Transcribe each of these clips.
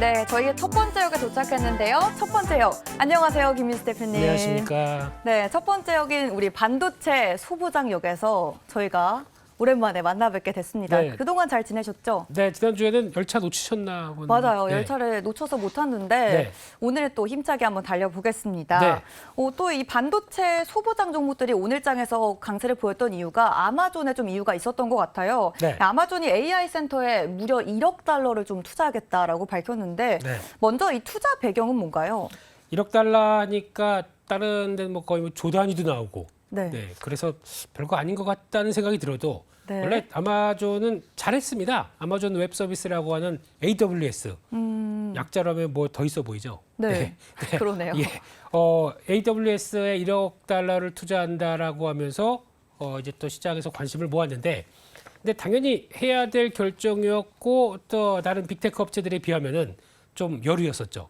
네, 저희의 첫 번째 역에 도착했는데요. 첫 번째 역, 안녕하세요, 김민수 대표님. 안녕하십니까. 네, 첫 번째 역인 우리 반도체 소부장 역에서 저희가 오랜만에 만나 뵙게 됐습니다. 네. 그동안 잘 지내셨죠? 네, 지난주에는 열차 놓치셨나 보네. 맞아요. 네. 열차를 놓쳐서 못 탔는데 네. 오늘 또 힘차게 한번 달려보겠습니다. 네. 또 이 반도체 소부장 종목들이 오늘장에서 강세를 보였던 이유가 아마존에 좀 이유가 있었던 것 같아요. 네. 아마존이 AI 센터에 무려 1억 달러를 좀 투자하겠다라고 밝혔는데 네. 먼저 이 투자 배경은 뭔가요? 1억 달러 하니까 다른 데는 뭐 거의 조 단위도 나오고. 네. 네. 그래서 별거 아닌 것 같다는 생각이 들어도 네. 원래 아마존은 잘했습니다. 아마존 웹 서비스라고 하는 AWS. 약자로 하면 뭐 더 있어 보이죠? 네. 그러네요. 예. AWS에 1억 달러를 투자한다라고 하면서 이제 또 시장에서 관심을 모았는데 근데 당연히 해야 될 결정이었고 또 다른 빅테크 업체들에 비하면은 좀 여류였었죠.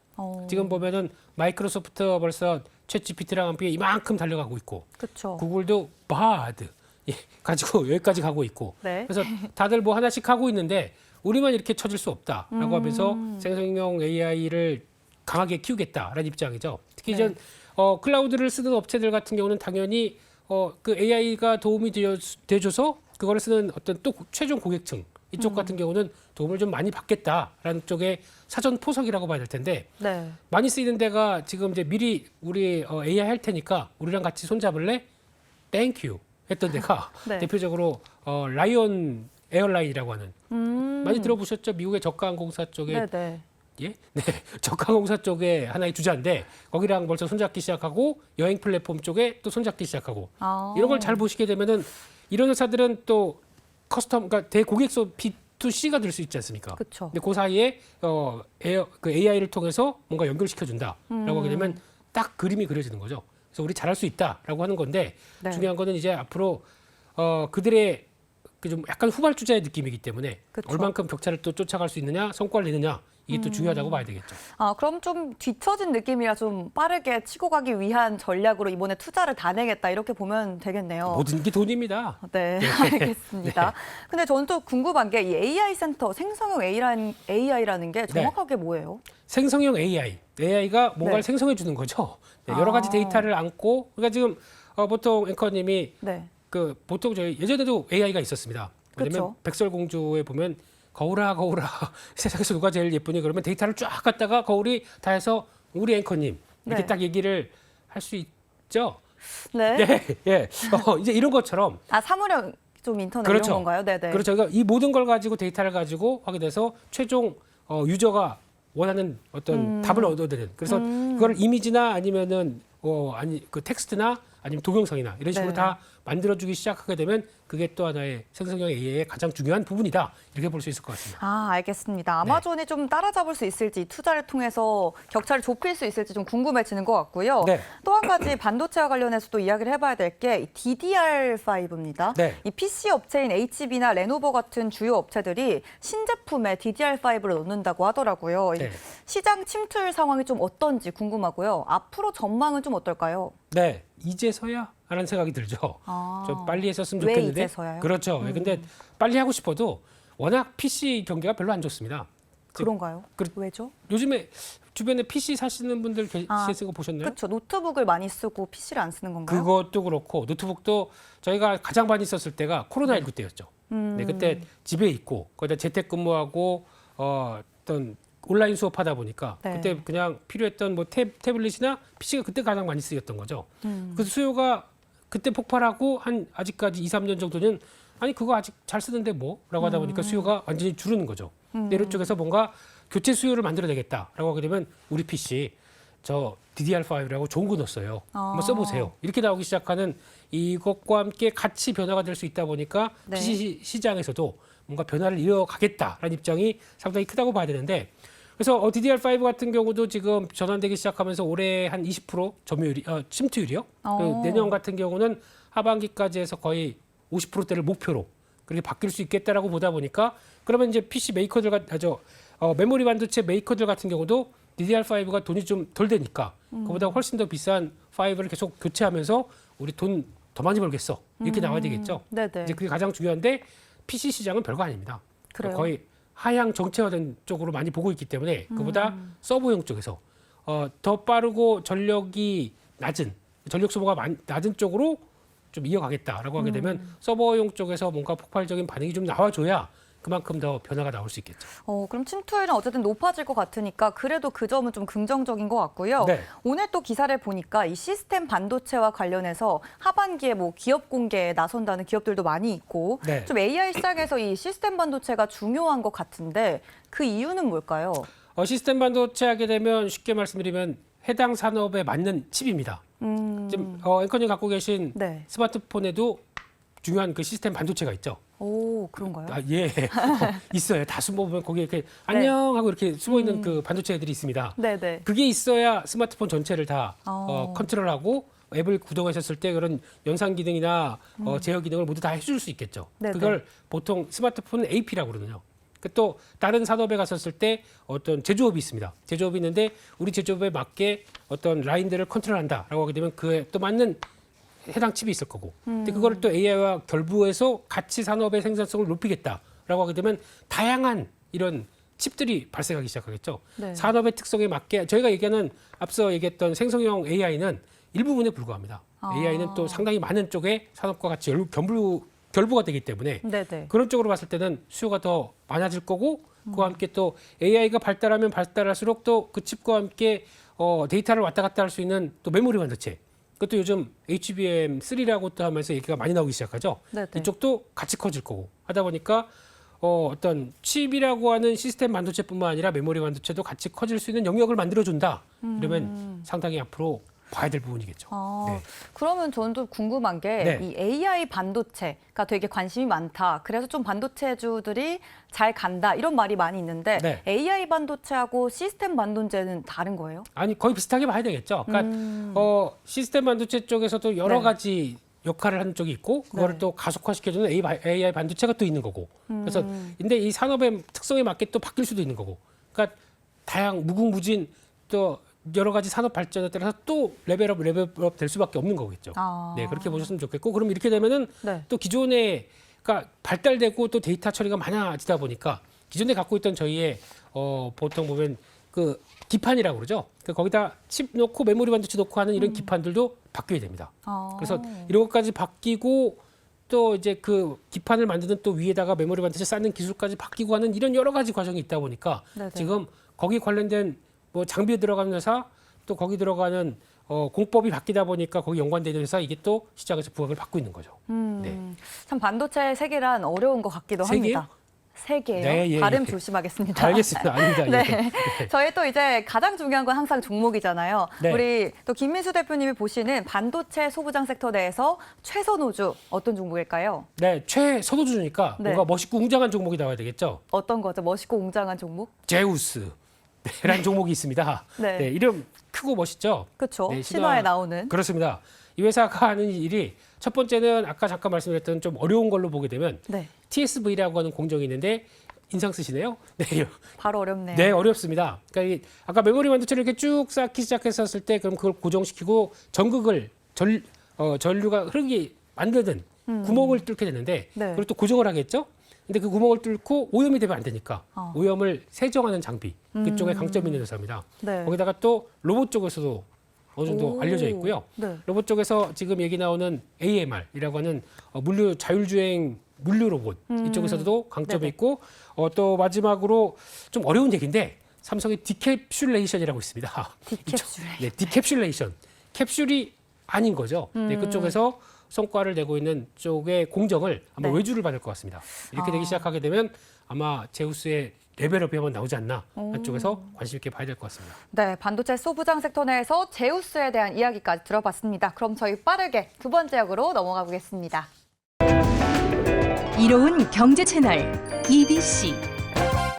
지금 보면은 마이크로소프트 벌써 챗GPT랑 함께 이만큼 달려가고 있고 그렇죠. 구글도 바드 가지고 여기까지 가고 있고 네. 그래서 다들 뭐 하나씩 하고 있는데 우리만 이렇게 쳐질 수 없다라고 하면서 생성형 AI를 강하게 키우겠다라는 입장이죠. 특히 네. 클라우드를 쓰는 업체들 같은 경우는 당연히 그 AI가 도움이 돼줘서 그거를 쓰는 어떤 또 최종 고객층 이쪽 같은 경우는 도움을 좀 많이 받겠다라는 쪽의 사전 포석이라고 봐야 될 텐데 네. 많이 쓰이는 데가 지금 이제 미리 우리 AI 할 테니까 우리랑 같이 손잡을래? 땡큐 했던 데가 네. 대표적으로 라이온 에어라인이라고 하는 많이 들어보셨죠? 미국의 저가항공사 쪽에 네네. 예? 네, 저가항공사 쪽에 하나의 주자인데 거기랑 벌써 손잡기 시작하고 여행 플랫폼 쪽에 또 손잡기 시작하고 이런 걸 잘 보시게 되면은 이런 회사들은 또 커스텀, 그러니까 대고객소 B2C가 될 수 있지 않습니까? 그렇죠. 근데 그 사이에 그 AI를 통해서 뭔가 연결시켜준다라고 하게 되면 딱 그림이 그려지는 거죠. 그래서 우리 잘할 수 있다라고 하는 건데 네. 중요한 거는 이제 앞으로 그들의 그 좀 약간 후발주자의 느낌이기 때문에 그쵸. 얼만큼 격차를 또 쫓아갈 수 있느냐, 성과를 내느냐 이게 또 중요하다고 봐야 되겠죠. 그럼 좀 뒤처진 느낌이라 좀 빠르게 치고 가기 위한 전략으로 이번에 투자를 다 내겠다 이렇게 보면 되겠네요. 모든 게 돈입니다. 네, 알겠습니다. 근데 저는 또 궁금한 게 이 AI 센터 생성형 AI라는 게 정확하게 뭐예요? 생성형 AI가 뭔가를 네. 생성해 주는 거죠. 네, 여러 가지 데이터를 안고 그러니까 지금 보통 앵커님이 네. 그 보통 저희 예전에도 AI가 있었습니다. 왜냐면 그쵸. 백설공주에 보면 거울아 세상에서 누가 제일 예쁘니 그러면 데이터를 쫙 갖다가 거울이 다 해서 우리 앵커님 이렇게 네. 딱 얘기를 할 수 있죠. 네. 네, 예. 이제 이런 것처럼 사무력 좀 인터넷 그렇죠. 이런 건가요? 네네. 그렇죠. 그러니까 이 모든 걸 가지고 데이터를 가지고 하게 돼서 최종 유저가 원하는 어떤 답을 얻어내는. 그래서 그걸 이미지나 아니면은 그 텍스트나 아니면 동영상이나 이런 식으로 네. 다 만들어주기 시작하게 되면 그게 또 하나의 생성형 AI의 가장 중요한 부분이다. 이렇게 볼 수 있을 것 같습니다. 알겠습니다. 아마존이 좀 따라잡을 수 있을지 투자를 통해서 격차를 좁힐 수 있을지 좀 궁금해지는 것 같고요. 네. 또 한 가지 반도체와 관련해서도 이야기를 해봐야 될 게 DDR5입니다. 네. 이 PC 업체인 HB나 레노버 같은 주요 업체들이 신제품에 DDR5를 넣는다고 하더라고요. 네. 시장 침투율 상황이 좀 어떤지 궁금하고요. 앞으로 전망은 좀 어떨까요? 네, 이제서야 하는 생각이 들죠. 좀 빨리 했었으면 왜 좋겠는데. 이제서야요? 그렇죠. 근데 빨리 하고 싶어도 워낙 PC 경기가 별로 안 좋습니다. 그런가요? 그- 왜죠? 요즘에 주변에 PC 사시는 분들 계신 거 보셨나요? 그렇죠. 노트북을 많이 쓰고 PC를 안 쓰는 건가요? 그것도 그렇고 노트북도 저희가 가장 많이 썼을 때가 코로나19 때였죠. 네, 그때 집에 있고 거기다 재택근무하고 어떤 온라인 수업하다 보니까 네. 그때 그냥 필요했던 뭐 태블릿이나 PC가 그때 가장 많이 쓰였던 거죠. 그 수요가 그때 폭발하고 한 아직까지 2, 3년 정도는 아니 그거 아직 잘 쓰는데 뭐라고 하다 보니까 수요가 완전히 줄는 거죠. 근데 이런 쪽에서 뭔가 교체 수요를 만들어내겠다라고 하게 되면 우리 PC 저 DDR5라고 좋은 거 넣었어요. 한번 써보세요. 이렇게 나오기 시작하는 이것과 함께 같이 변화가 될 수 있다 보니까 네. PC 시장에서도 뭔가 변화를 이어가겠다라는 입장이 상당히 크다고 봐야 되는데 그래서 DDR5 같은 경우도 지금 전환되기 시작하면서 올해 한 20% 점유율이 침투율이요. 그리고 내년 같은 경우는 하반기까지 해서 거의 50%대를 목표로 그렇게 바뀔 수 있겠다라고 보다 보니까 그러면 이제 PC 메이커들 메모리 반도체 메이커들 같은 경우도 DDR5가 돈이 좀 덜 되니까 그보다 훨씬 더 비싼 5를 계속 교체하면서 우리 돈 더 많이 벌겠어 이렇게 나와야 되겠죠. 네네. 이제 그게 가장 중요한데 PC 시장은 별거 아닙니다. 그래요? 거의 하향 정체화된 쪽으로 많이 보고 있기 때문에 그보다 서버용 쪽에서 더 빠르고 전력이 낮은 전력 소모가 낮은 쪽으로 좀 이어가겠다라고 하게 되면 서버용 쪽에서 뭔가 폭발적인 반응이 좀 나와줘야 그만큼 더 변화가 나올 수 있겠죠. 그럼 침투율은 어쨌든 높아질 것 같으니까 그래도 그 점은 좀 긍정적인 것 같고요. 네. 오늘 또 기사를 보니까 이 시스템 반도체와 관련해서 하반기에 뭐 기업 공개에 나선다는 기업들도 많이 있고 네. 좀 AI 시장에서 이 시스템 반도체가 중요한 것 같은데 그 이유는 뭘까요? 시스템 반도체 하게 되면 쉽게 말씀드리면 해당 산업에 맞는 칩입니다. 지금 앵커님 갖고 계신 네. 스마트폰에도 중요한 그 시스템 반도체가 있죠. 오, 그런가요? 예. 있어요. 다 숨어보면 거기에 이렇게 안녕 하고 이렇게 숨어있는 그 반도체들이 있습니다. 네네. 그게 있어야 스마트폰 전체를 다 컨트롤하고 앱을 구동하셨을 때 그런 연상 기능이나 제어 기능을 모두 다 해줄 수 있겠죠. 네네. 그걸 보통 스마트폰 AP라고 그러거든요. 또 다른 산업에 갔었을 때 어떤 제조업이 있습니다. 제조업이 있는데 우리 제조업에 맞게 어떤 라인들을 컨트롤한다라고 하게 되면 그에 또 맞는 해당 칩이 있을 거고. 근데 그거를 또 AI와 결부해서 같이 산업의 생산성을 높이겠다라고 하게 되면 다양한 이런 칩들이 발생하기 시작하겠죠. 네. 산업의 특성에 맞게 저희가 얘기하는 앞서 얘기했던 생성형 AI는 일부분에 불과합니다. AI는 또 상당히 많은 쪽의 산업과 같이 결부가 되기 때문에 네네. 그런 쪽으로 봤을 때는 수요가 더 많아질 거고 그와 함께 또 AI가 발달하면 발달할수록 또 그 칩과 함께 데이터를 왔다 갔다 할 수 있는 또 메모리 반도체 그것도 요즘 HBM3라고 또 하면서 얘기가 많이 나오기 시작하죠. 네네. 이쪽도 같이 커질 거고 하다 보니까 어떤 칩이라고 하는 시스템 반도체뿐만 아니라 메모리 반도체도 같이 커질 수 있는 영역을 만들어준다. 이러면 상당히 앞으로 봐야 될 부분이겠죠. 네. 그러면 저는 좀 궁금한 게 네. 이 AI 반도체가 되게 관심이 많다. 그래서 좀 반도체주들이 잘 간다. 이런 말이 많이 있는데 네. AI 반도체하고 시스템 반도체는 다른 거예요? 아니 거의 비슷하게 봐야 되겠죠. 그러니까 시스템 반도체 쪽에서도 여러 네. 가지 역할을 하는 쪽이 있고 그거를 네. 또 가속화시켜주는 AI 반도체가 또 있는 거고. 그래서 근데 이 산업의 특성에 맞게 또 바뀔 수도 있는 거고. 그러니까 무궁무진 또 여러 가지 산업 발전에 따라서 또 레벨업 될 수밖에 없는 거겠죠. 네, 그렇게 보셨으면 좋겠고, 그럼 이렇게 되면은 네. 또 기존에 그러니까 발달되고 또 데이터 처리가 많아지다 보니까 기존에 갖고 있던 저희의 보통 보면 그 기판이라고 그러죠. 그 거기다 칩 놓고 메모리 반도체 놓고 하는 이런 기판들도 바뀌어야 됩니다. 그래서 이런 것까지 바뀌고 또 이제 그 기판을 만드는 또 위에다가 메모리 반도체 쌓는 기술까지 바뀌고 하는 이런 여러 가지 과정이 있다 보니까 네네. 지금 거기 관련된 뭐 장비에 들어가는 회사 또 거기 들어가는 공법이 바뀌다 보니까 거기 연관되는 회사 이게 또 시장에서 부각을 받고 있는 거죠. 네. 참 반도체 세계란 어려운 것 같기도 세계요? 합니다. 세계요? 네, 예, 발음 예. 조심하겠습니다. 알겠습니다. 아닙니다. 네. 예. 저희 또 이제 가장 중요한 건 항상 종목이잖아요. 네. 우리 또 김민수 대표님이 보시는 반도체 소부장 섹터 내에서 최선호주 어떤 종목일까요? 네, 최선호주니까 네. 뭔가 멋있고 웅장한 종목이 나와야 되겠죠. 어떤 거죠? 멋있고 웅장한 종목? 제우스. 라는 종목이 있습니다. 네. 네, 이름 크고 멋있죠. 그렇죠. 네, 신화에 나오는. 그렇습니다. 이 회사가 하는 일이 첫 번째는 아까 잠깐 말씀드렸던 좀 어려운 걸로 보게 되면 네. TSV라고 하는 공정이 있는데 인상 쓰시네요. 네, 바로 어렵네요. 네, 어렵습니다. 그러니까 아까 메모리 반도체를 이렇게 쭉 쌓기 시작했었을 때 그럼 그걸 고정시키고 전극을 전류가 흐르게 만드는 구멍을 뚫게 되는데 네. 그걸 또 고정을 하겠죠. 근데 그 구멍을 뚫고 오염이 되면 안 되니까 오염을 세정하는 장비 그쪽에 강점이 있는 회사입니다. 네. 거기다가 또 로봇 쪽에서도 어느 정도 오. 알려져 있고요. 네. 로봇 쪽에서 지금 얘기 나오는 AMR이라고 하는 물류 자율주행 물류 로봇 이쪽에서도 강점이 네네. 있고 또 마지막으로 좀 어려운 얘기인데 삼성의 디캡슐레이션이라고 있습니다. 디캡슐레이션. 네, 디캡슐레이션. 캡슐이 아닌 거죠. 네, 그쪽에서 성과를 내고 있는 쪽의 공정을 아마 네. 외주를 받을 것 같습니다. 이렇게 되기 시작하게 되면 아마 제우스의 레벨업이 한번 나오지 않나 한쪽에서 관심 있게 봐야 될 것 같습니다. 네, 반도체 소부장 섹터 내에서 제우스에 대한 이야기까지 들어봤습니다. 그럼 저희 빠르게 두 번째 역으로 넘어가 보겠습니다. 이로운 경제 채널 EBC